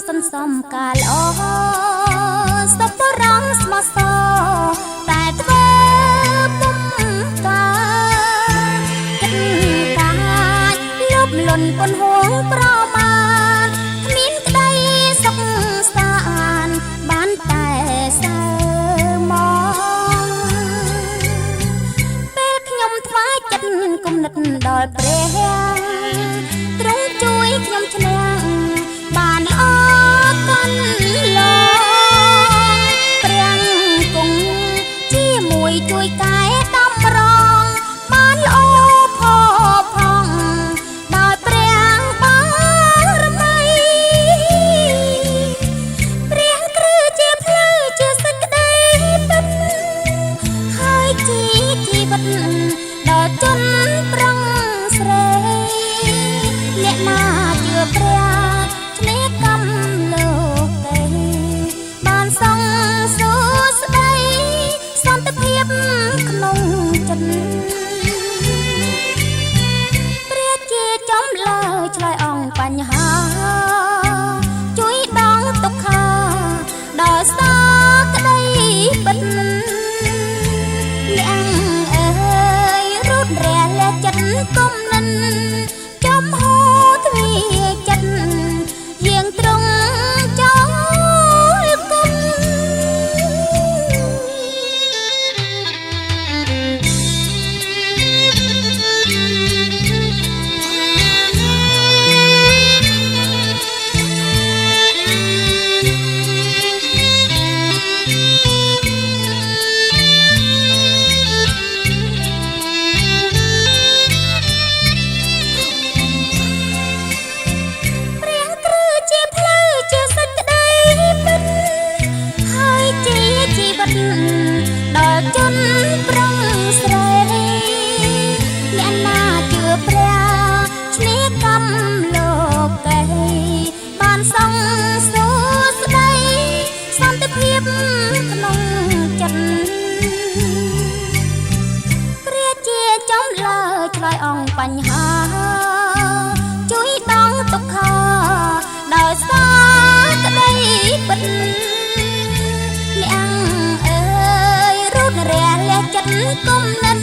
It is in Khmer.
សន្សំកាលអូសពរងស្មោះសតែធ្វើពុំកាចិត្តកាចលុបលន់ពនហួងប្រមាណគ្មានក្តីសុខសានបានតែសើមកពេលខ្ញុំថ្វាយចិត្តគុំនិតដល់ព្រះទ្រង់ជួយខ្ញុំឈ្នះបានល្អកាន់ឡងព្រះគង់ជាមួយជួយកែតំរងបានល្អផងដោយព្រះបារមីព្រះគ្រូជាផ្លូវជាសេចក្តីពិតហើយជាជីវិតដល់ជនប្រឹងស្រីអ្នកណាជឿព្រះឈ្នះកម្មលោកទេបានសងសួស្តីសន្តិភាពក្នុងចិត្តព្រះជាចំលើឆ្លើយអង្គបញ្ហាជួយដងទុក្ខាដល់សារក្តីពិតអ្នកអើយរូតរះលះចិត្តគុំនិនចំហទ្វាចិត្តយាងត្រង់ចោលគុំដល់ជនប្រឹងស្រីអ្នកណាជឿព្រះឈ្នះកម្មលោកេបានសងសួស្តីសន្តិភាពក្នុងចិត្តព្រះជាចំលើឆ្លើយអង្គបញ្ហាជួយដងទុក្ខាដោយសារក្តីពិតអ្នកអើយរូតរះលះចិត្តគុំនិន